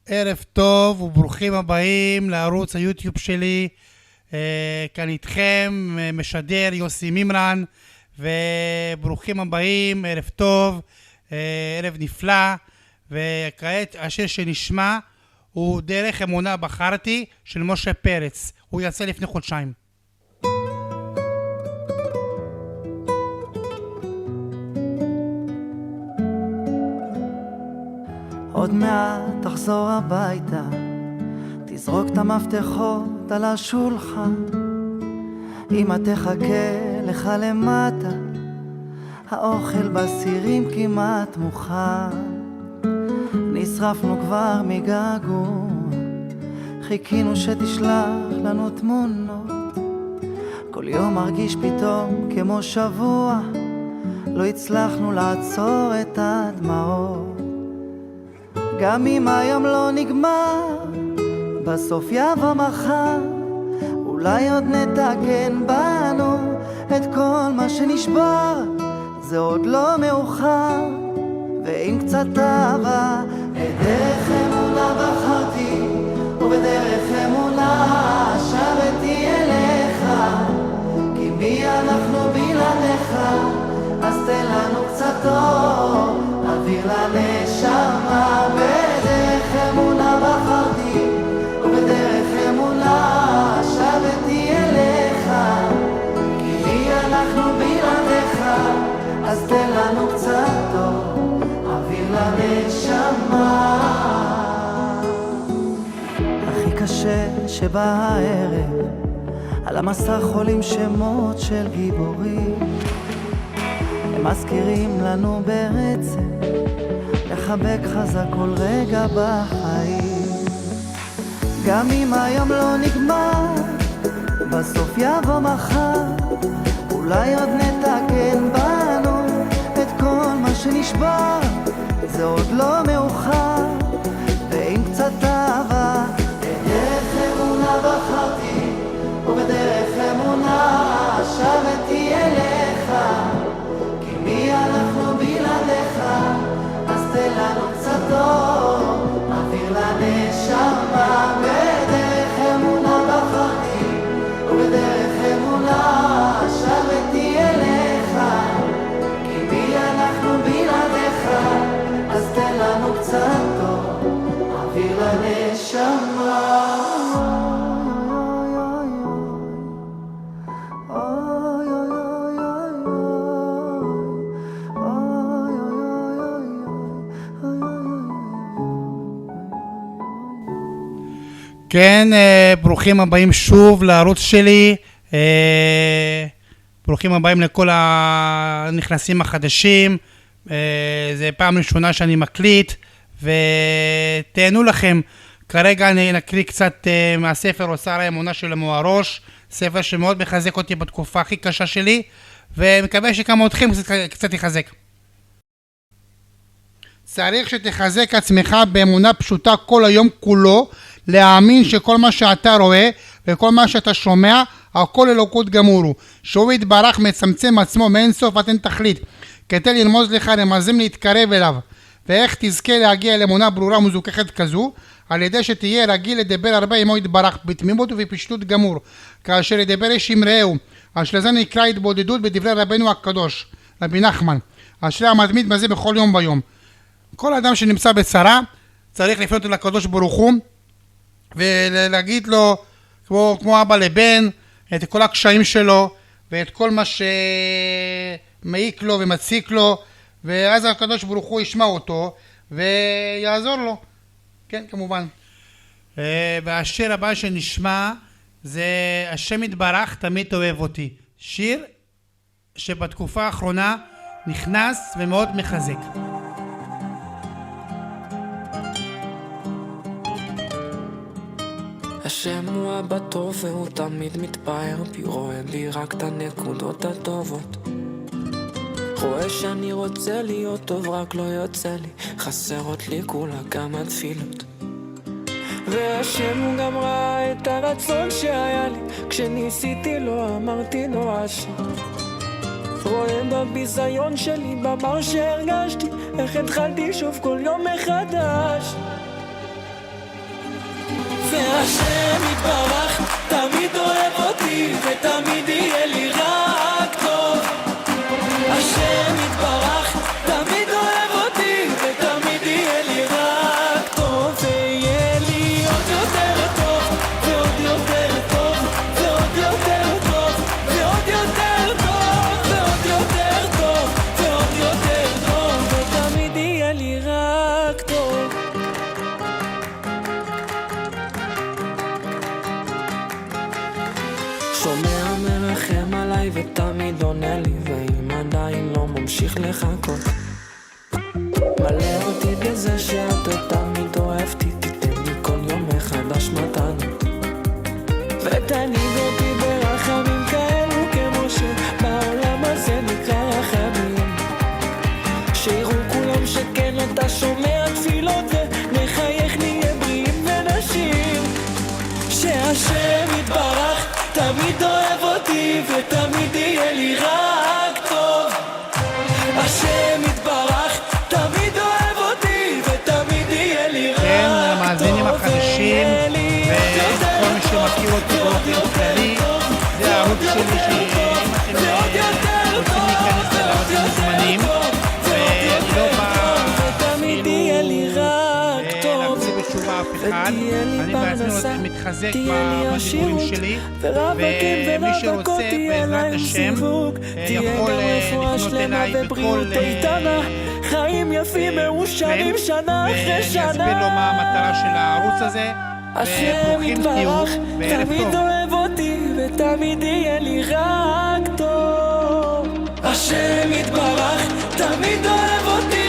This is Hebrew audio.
ערב טוב וברוכים הבאים לערוץ היוטיוב שלי. כאן איתכם משדר יוסי מימרן, וברוכים הבאים, ערב טוב, ערב נפלא. וכעת השיר שנשמע הוא דרך אמונה בחרתי של משה פרץ. הוא יצא לפני חודשיים. עוד מעט תחזור הביתה, תזרוק את המפתחות על השולחן. אמא תחכה לך למטה, האוכל בסירים כמעט מוכן. נשרפנו כבר מגעגוע, חיכינו שתשלח לנו תמונות. כל יום מרגיש פתאום כמו שבוע, לא הצלחנו לעצור את הדמעות. גם אם היום לא נגמר, בסוף יבוא מחר. אולי עוד נתקן בנו את כל מה שנשבר, זה עוד לא מאוחר. ועם קצת אהבה, בדרך אמונה בחרתי, ובדרך אמונה שבתי אליך. כי מי אנחנו בלעדיך, אז תן לנו קצת אור, אוויר לנשמה. בדרך אמונה בחרתי, ובדרך אמונה שבתי אליך. כי מי אנחנו בלעדיך, אז תן לנו קצת אור, אוויר לנשמה. הכי קשה שבא הערב, על המסך חולים שמות של גיבורים. הם מזכירים לנו ברצף לחבק חזק כל רגע בחיים. גם אם היום לא נגמר, בסוף יבוא מחר. אולי עוד נתקן בנו את כל מה שנשבר, זה עוד לא מאוחר. ועם קצת אהבה, בדרך אמונה בחרתי, ובדרך אמונה שבתי אליך. כי מי אנחנו בלעדיך, אז תן לנו קצת אור, אוויר לנשמה. בדרך אמונה בחרתי, ובדרך אמונה שבתי אליך. כי מי אנחנו בלעדיך, אז תן לנו קצת אור, אוויר לנשמה. כן, ברוכים הבאים שוב לערוץ שלי. ברוכים הבאים לכל הנכנסים החדשים. זה פעם ראשונה שאני מקליט, ותהנו לכם. כרגע אני נקריא קצת מהספר אוצר האמונה של המוהרוש, ספר שמאוד מחזק אותי בתקופה הכי קשה שלי, ומקווה שכמה אתכם קצת יחזק. צריך שתחזק עצמך באמונה פשוטה כל היום כולו, להאמין שכל מה שאתה רואה וכל מה שאתה שומע, הכל אלוקות גמור הוא. שהוא יתברך מצמצם עצמו מאין סוף עד אין תכלית, כדי לרמוז לך רמזים להתקרב אליו. ואיך תזכה להגיע לאמונה ברורה ומזוכחת כזו? על ידי שתהיה רגיל לדבר הרבה עמו יתברך בתמימות ובפשטות גמור, כאשר ידבר איש עם רעהו. אשר לזה נקרא התבודדות בדברי רבנו הקדוש רבי נחמן, אשר המתמיד בזה בכל יום ויום. כל אדם שנמצא בצרה צריך לפנות אל הקדוש ברוך הוא ולהגיד לו כמו אבא לבן את כל הקשיים שלו ואת כל מה שמעיק לו ומציק לו, ואז הקדוש ברוך הוא ישמע אותו ויעזור לו. כן, כמובן. והשיר הבא שנשמע זה השם יתברך תמיד אוהב אותי, שיר שבתקופה האחרונה נכנס ומאוד מחזק. השם הוא אבא טוב והוא תמיד מתפאר בי, רואה בי רק את הנקודות הטובות. רואה שאני רוצה להיות טוב רק לא יוצא לי, חסרות לי כולה כמה תפילות. והשם הוא גם ראה את הרצון שהיה לי, כשניסיתי לא אמרתי נורא שם. רואה בביזיון שלי, במר שהרגשתי, איך התחלתי שוב כל יום מחדש. השם יתברך תמיד אוהב אותי ותמיד יהיה לי רק טוב. השם יתברך תמיד אוהב אותי ותמיד יהיה לי רק טוב. ויהיה לי עוד יותר טוב ועוד יותר טוב ועוד יותר טוב ועוד יותר טוב ועוד יותר טוב ועוד יותר טוב ותמיד יהיה לי רק טוב. שומע מרחם עליי ותמיד עונה לי, ואם עדיין לא ממשיך לחכות, מלא אותי בזה שאת תמיד אוהבתי, תיתן לי כל יום מחדש מתנות, ותניד אותי ברחמים כאלו כמו שבעולם הזה נקרא רחמים, שיראו כולם שכן אתה שומע תפילות ונחייך נהיה בריאים ונשים. שהשם יתברך תמיד אוהב אותי ותמיד יהיה לי רק טוב. השם יתברך תמיד אוהב אותי ותמיד יהיה לי רק טוב. כן, למאזינים החדשים וכל מי שמכיר אותי באופן כללי, זה הערוץ שלי שאם אתם רוצים להיכנס אליו אתם מוזמנים, ואני לא בא להחזיר בתשובה אף אחד, אני בעצמי מתחזק בדיבורים שלי, ומי שרוצה בעזרת השם יכול לפנות אליי בכל חיים יפים מאושרים שנה אחרי שנה. ואני אסביר לו מה המטרה של הערוץ הזה, וברוכים תהיו וערב תמיד טוב. אוהב אותי ותמיד יהיה לי רק טוב. השם יתברך תמיד אוהב אותי